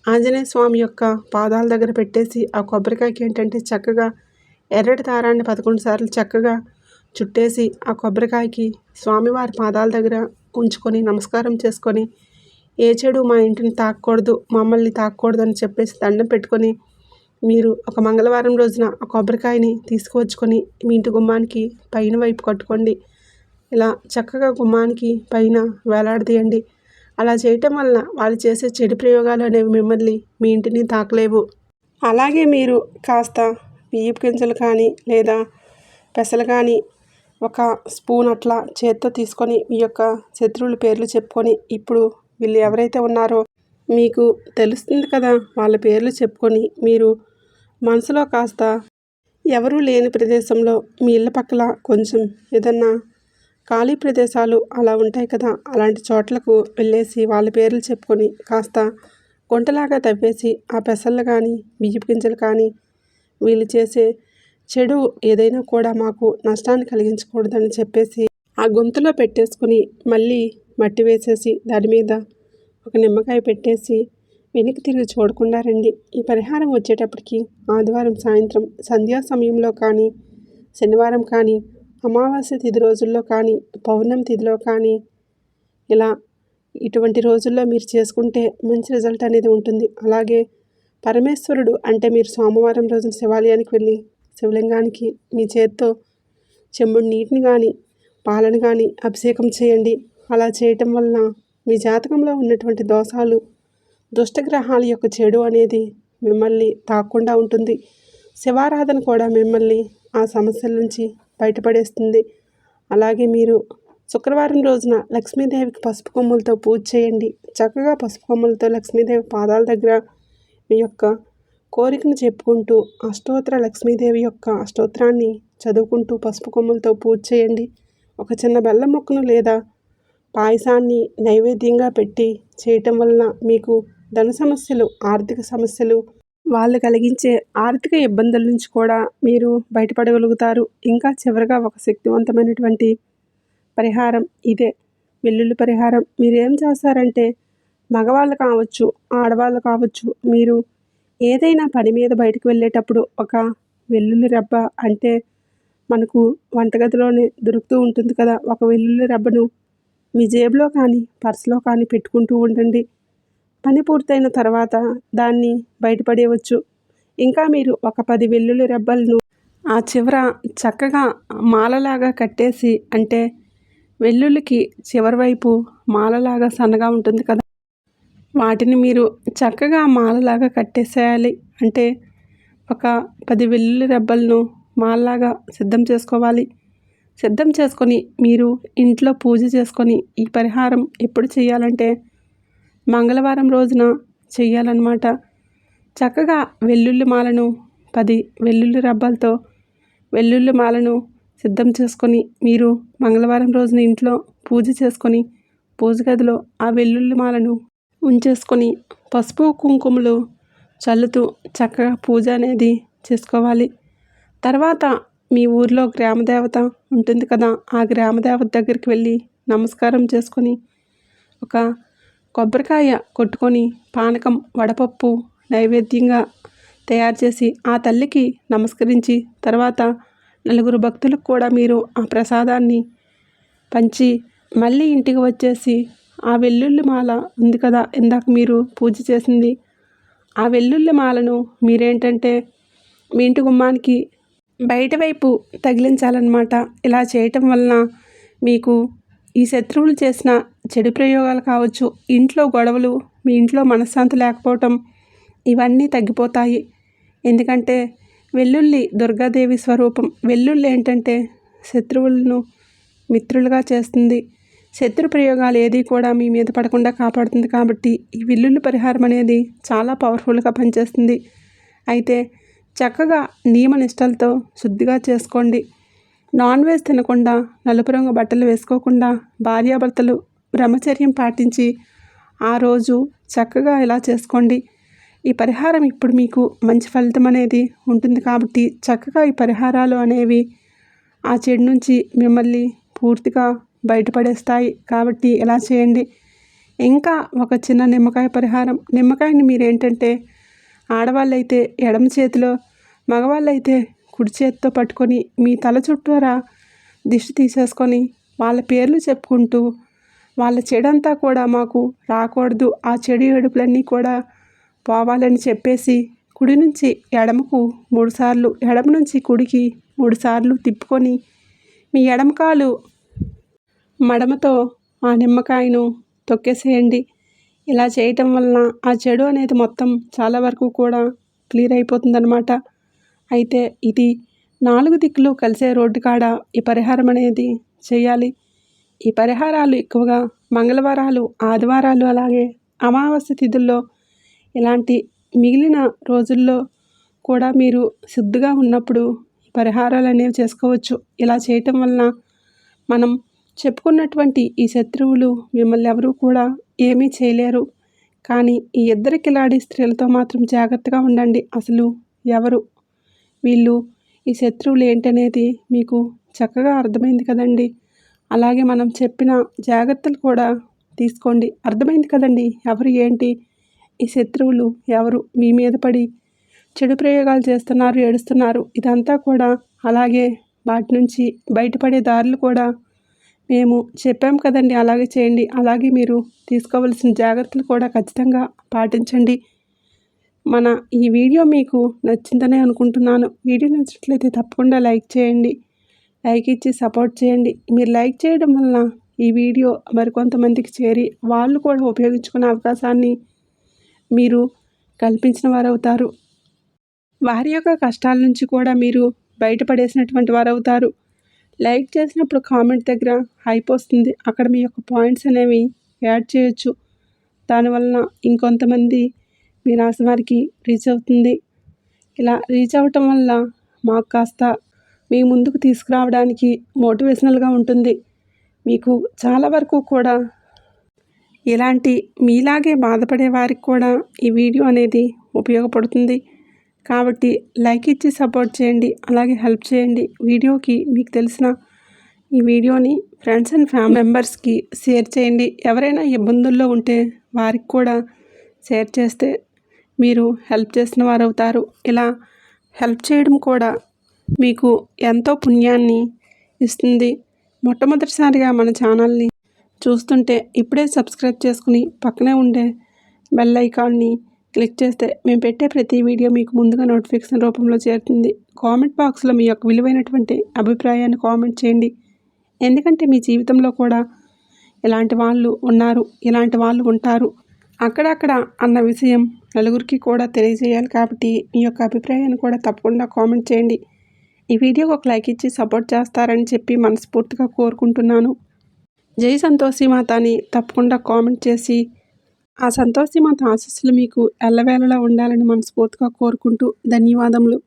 ఆంజనేయ స్వామి యొక్క పాదాల దగ్గర పెట్టేసి ఆ కొబ్బరికాయకి ఏంటంటే చక్కగా ఎర్రటి దారాన్ని 11 సార్లు చక్కగా చుట్టేసి ఆ కొబ్బరికాయకి స్వామివారి పాదాల దగ్గర ఉంచుకొని నమస్కారం చేసుకొని ఏ చెడు మా ఇంటిని తాకూడదు, మమ్మల్ని తాకూడదు అని చెప్పేసి దండం పెట్టుకొని మీరు ఒక మంగళవారం రోజున ఆ కొబ్బరికాయని తీసుకువచ్చుకొని మీ ఇంటి గుమ్మానికి పైన వైపు కట్టుకోండి. ఇలా చక్కగా గుమ్మానికి పైన వేలాడదీయండి. అలా చేయటం వలన వాళ్ళు చేసే చెడు ప్రయోగాలు అనేవి మిమ్మల్ని మీ ఇంటిని తాకలేవు. అలాగే మీరు కాస్త బియ్యపు గింజలు కానీ లేదా పెసలు కానీ ఒక స్పూన్ అట్లా చేత్తో తీసుకొని మీ యొక్క శత్రువుల పేర్లు చెప్పుకొని ఇప్పుడు వీళ్ళు ఎవరైతే ఉన్నారో మీకు తెలుస్తుంది కదా, వాళ్ళ పేర్లు చెప్పుకొని మీరు మనసులో కాస్త ఎవరూ లేని ప్రదేశంలో మీ ఇళ్ళ పక్కల కొంచెం ఏదన్నా ఖాళీ ప్రదేశాలు అలా ఉంటాయి కదా, అలాంటి చోట్లకు వెళ్ళేసి వాళ్ళ పేర్లు చెప్పుకొని కాస్త గుంటలాగా తవ్వేసి ఆ పెసలు కానీ బియ్యపు గింజలు కానీ వీళ్ళు చేసే చెడు ఏదైనా కూడా మాకు నష్టాన్ని కలిగించకూడదని చెప్పేసి ఆ గుంతలో పెట్టేసుకొని మళ్ళీ మట్టి వేసేసి దాని మీద ఒక నిమ్మకాయ పెట్టేసి వెనక్కి తిరిగి చూడకుండా రండి. ఈ పరిహారం వచ్చేటప్పటికి ఆదివారం సాయంత్రం సంధ్యా సమయంలో కానీ, శనివారం కానీ, అమావాస్య తిథి రోజుల్లో కానీ, పౌర్ణమి తిథిలో కానీ ఇలా ఇటువంటి రోజుల్లో మీరు చేసుకుంటే మంచి రిజల్ట్ అనేది ఉంటుంది. అలాగే పరమేశ్వరుడు అంటే మీరు సోమవారం రోజున శివాలయానికి వెళ్ళి శివలింగానికి మీ చేత్తో చెంబుడు నీటిని కానీ పాలను కానీ అభిషేకం చేయండి. అలా చేయటం వలన మీ జాతకంలో ఉన్నటువంటి దోషాలు, దుష్టగ్రహాల యొక్క చెడు అనేది మిమ్మల్ని తాకుండా ఉంటుంది. శివారాధన కూడా మిమ్మల్ని ఆ సమస్యల నుంచి బయటపడేస్తుంది. అలాగే మీరు శుక్రవారం రోజున లక్ష్మీదేవికి పసుపు కొమ్ములతో పూజ చేయండి. చక్కగా పసుపు కొమ్ములతో లక్ష్మీదేవి పాదాల దగ్గర మీ యొక్క కోరికను చెప్పుకుంటూ అష్టోత్తర లక్ష్మీదేవి యొక్క అష్టోత్తరాన్ని చదువుకుంటూ పసుపు కొమ్ములతో పూజ చేయండి. ఒక చిన్న బెల్లం ముక్కను లేదా పాయసాన్ని నైవేద్యంగా పెట్టి చేయటం వలన మీకు ధన సమస్యలు, ఆర్థిక సమస్యలు, వాళ్ళు కలిగించే ఆర్థిక ఇబ్బందుల నుంచి కూడా మీరు బయటపడగలుగుతారు. ఇంకా చివరిగా ఒక శక్తివంతమైనటువంటి పరిహారం ఇదే, వెల్లుల్లి పరిహారం. మీరేం చేస్తారంటే మగవాళ్ళు కావచ్చు, ఆడవాళ్ళు కావచ్చు, మీరు ఏదైనా పని మీద బయటకు వెళ్ళేటప్పుడు ఒక వెల్లుల్లి రెబ్బ అంటే మనకు వంటగదిలోనే దొరుకుతూ ఉంటుంది కదా, ఒక వెల్లుల్లి రెబ్బను మీ జేబులో కానీ పర్సులో కానీ పెట్టుకుంటూ ఉండండి. పని పూర్తయిన తర్వాత దాన్ని బయటపడేయవచ్చు. ఇంకా మీరు ఒక 10 వెల్లుల్లి రెబ్బలను ఆ చివర చక్కగా మాలలాగా కట్టేసి, అంటే వెల్లుల్లికి చివరి వైపు మాలలాగా సన్నగా ఉంటుంది కదా, వాటిని మీరు చక్కగా మాలలాగా కట్టేసేయాలి. అంటే ఒక 10 వెల్లుల్లి రెబ్బలను మాలలాగా సిద్ధం చేసుకోవాలి. సిద్ధం చేసుకొని మీరు ఇంట్లో పూజ చేసుకొని ఈ పరిహారం ఎప్పుడు చేయాలంటే మంగళవారం రోజున చెయ్యాలన్నమాట. చక్కగా వెల్లుల్లి మాలను 10 వెల్లుల్లి రెబ్బలతో వెల్లుల్లి మాలను సిద్ధం చేసుకొని మీరు మంగళవారం రోజున ఇంట్లో పూజ చేసుకొని పూజ గదిలో ఆ వెల్లుల్లి మాలను ఉంచేసుకొని పసుపు కుంకుమలు చల్లుతూ చక్కగా పూజ అనేది చేసుకోవాలి. తర్వాత మీ ఊర్లో గ్రామదేవత ఉంటుంది కదా, ఆ గ్రామదేవత దగ్గరికి వెళ్ళి నమస్కారం చేసుకొని ఒక కొబ్బరికాయ కొట్టుకొని పానకం, వడపప్పు నైవేద్యంగా తయారు చేసి ఆ తల్లికి నమస్కరించి తర్వాత 4 భక్తులకు కూడా మీరు ఆ ప్రసాదాన్ని పంచి మళ్ళీ ఇంటికి వచ్చేసి ఆ వెల్లుల్లి మాల ఉంది కదా, ఇందాక మీరు పూజ చేసింది, ఆ వెల్లుల్లి మాలను మీరేంటంటే మీ ఇంటి గుమ్మానికి బయట వైపు తగిలించాలన్నమాట. ఇలా చేయటం వలన మీకు ఈ శత్రువులు చేసిన చెడు ప్రయోగాలు కావచ్చు, ఇంట్లో గొడవలు, మీ ఇంట్లో మనశ్శాంతి లేకపోవటం ఇవన్నీ తగ్గిపోతాయి. ఎందుకంటే వెల్లుల్లి దుర్గాదేవి స్వరూపం. వెల్లుల్లి ఏంటంటే శత్రువులను మిత్రులుగా చేస్తుంది. శత్రు ప్రయోగాలు ఏది కూడా మీ మీద పడకుండా కాపాడుతుంది. కాబట్టి ఈ వెల్లుల్లి పరిహారం అనేది చాలా పవర్ఫుల్గా పనిచేస్తుంది. అయితే చక్కగా నియమ నిష్టలతో శుద్ధిగా చేసుకోండి. నాన్ వెజ్ తినకుండా, నలుపు రంగు బట్టలు వేసుకోకుండా భార్యాభర్తలు బ్రహ్మచర్యం పాటించి ఆ రోజు చక్కగా ఇలా చేసుకోండి. ఈ పరిహారం ఇప్పుడు మీకు మంచి ఫలితం అనేది ఉంటుంది. కాబట్టి చక్కగా ఈ పరిహారాలు అనేవి ఆ చెడు నుంచి మిమ్మల్ని పూర్తిగా బయటపడేస్తాయి. కాబట్టి ఇలా చేయండి. ఇంకా ఒక చిన్న నిమ్మకాయ పరిహారం. నిమ్మకాయని మీరేంటంటే ఆడవాళ్ళైతే ఎడమ చేతిలో, మగవాళ్ళైతే కుడి చేతితో పట్టుకొని మీ తల చుట్టూరా దిష్టి తీసేసుకొని వాళ్ళ పేర్లు చెప్పుకుంటూ వాళ్ళ చెడంతా కూడా మాకు రాకూడదు, ఆ చెడు ఏడుపులన్నీ కూడా పోవాలని చెప్పేసి కుడి నుంచి ఎడమకు 3 సార్లు, ఎడమ నుంచి కుడికి 3 సార్లు తిప్పుకొని మీ ఎడమ కాలు మడమతో ఆ నిమ్మకాయను తొక్కేసేయండి. ఇలా చేయటం వలన ఆ చెడు అనేది మొత్తం చాలా వరకు కూడా క్లియర్ అయిపోతుందన్నమాట. అయితే ఇది 4 దిక్కులు కలిసే రోడ్డు కాడ ఈ పరిహారం అనేది చేయాలి. ఈ పరిహారాలు ఎక్కువగా మంగళవారాలు, ఆదివారాలు, అలాగే అమావాస్య తిథుల్లో, ఇలాంటి మిగిలిన రోజుల్లో కూడా మీరు శుద్ధిగా ఉన్నప్పుడు ఈ పరిహారాలు అనేవి చేసుకోవచ్చు. ఇలా చేయటం వలన మనం చెప్పుకున్నటువంటి ఈ శత్రువులు మిమ్మల్ని ఎవరూ కూడా ఏమీ చేయలేరు. కానీ ఈ ఇద్దరు కిలాడి స్త్రీలతో మాత్రం జాగ్రత్తగా ఉండండి. అసలు ఎవరు వీళ్ళు, ఈ శత్రువులు ఏంటనేది మీకు చక్కగా అర్థమైంది కదండి. అలాగే మనం చెప్పిన జాగ్రత్తలు కూడా తీసుకోండి. అర్థమైంది కదండి ఎవరు ఏంటి, ఈ శత్రువులు ఎవరు మీ మీద పడి చెడు ప్రయోగాలు చేస్తున్నారు, ఏడుస్తున్నారు, ఇదంతా కూడా. అలాగే వాటి నుంచి బయటపడే దారులు కూడా మేము చెప్పాం కదండి. అలాగే చేయండి. అలాగే మీరు తీసుకోవలసిన జాగ్రత్తలు కూడా ఖచ్చితంగా పాటించండి. మన ఈ వీడియో మీకు నచ్చిందనే అనుకుంటున్నాను. వీడియో నచ్చినట్లయితే తప్పకుండా లైక్ చేయండి. లైక్ ఇచ్చి సపోర్ట్ చేయండి. మీరు లైక్ చేయడం వలన ఈ వీడియో మరికొంతమందికి చేరి వాళ్ళు కూడా ఉపయోగించుకునే అవకాశాన్ని మీరు కల్పించిన వారు అవుతారు. వారి యొక్క కష్టాల నుంచి కూడా మీరు బయటపడేసినటువంటి వారు అవుతారు. లైక్ చేసినప్పుడు కామెంట్ దగ్గర హైప్ వస్తుంది. అక్కడ మీ యొక్క పాయింట్స్ అనేవి యాడ్ చేయొచ్చు. దానివలన ఇంకొంతమంది మీ రాశి వారికి రీచ్ అవుతుంది. ఇలా రీచ్ అవ్వటం వల్ల మాకు కాస్త మీ ముందుకు తీసుకురావడానికి మోటివేషనల్గా ఉంటుంది. మీకు చాలా వరకు కూడా ఇలాంటి మీలాగే బాధపడే వారికి కూడా ఈ వీడియో అనేది ఉపయోగపడుతుంది. కాబట్టి లైక్ ఇచ్చి సపోర్ట్ చేయండి. అలాగే హెల్ప్ చేయండి. వీడియోకి మీకు తెలిసిన ఈ వీడియోని ఫ్రెండ్స్ అండ్ ఫ్యామిలీ మెంబర్స్కి షేర్ చేయండి. ఎవరైనా ఇబ్బందుల్లో ఉంటే వారికి కూడా షేర్ చేస్తే మీరు హెల్ప్ చేసిన వారు అవుతారు. ఇలా హెల్ప్ చేయడం కూడా మీకు ఎంతో పుణ్యాన్ని ఇస్తుంది. మొట్టమొదటిసారిగా మన ఛానల్ని చూస్తుంటే ఇప్పుడే సబ్స్క్రైబ్ చేసుకుని పక్కనే ఉండే బెల్ ఐకాన్ని క్లిక్ చేస్తే మేము పెట్టే ప్రతి వీడియో మీకు ముందుగా నోటిఫికేషన్ రూపంలో చేరుతుంది. కామెంట్ బాక్స్లో మీ యొక్క విలువైనటువంటి అభిప్రాయాన్ని కామెంట్ చేయండి. ఎందుకంటే మీ జీవితంలో కూడా ఇలాంటి వాళ్ళు ఉన్నారు, ఇలాంటి వాళ్ళు ఉంటారు అక్కడక్కడ అన్న విషయం నలుగురికి కూడా తెలియజేయాలి. కాబట్టి మీ యొక్క అభిప్రాయాన్ని కూడా తప్పకుండా కామెంట్ చేయండి. ఈ వీడియోకి ఒక లైక్ ఇచ్చి సపోర్ట్ చేస్తారని చెప్పి మనస్ఫూర్తిగా కోరుకుంటున్నాను. జై సంతోషి మాత అని తప్పకుండా కామెంట్ చేసి ఆ సంతోషి మాత ఆశీస్సులు మీకు ఎల్లవేళలా ఉండాలని మనస్ఫూర్తిగా కోరుకుంటూ ధన్యవాదములు.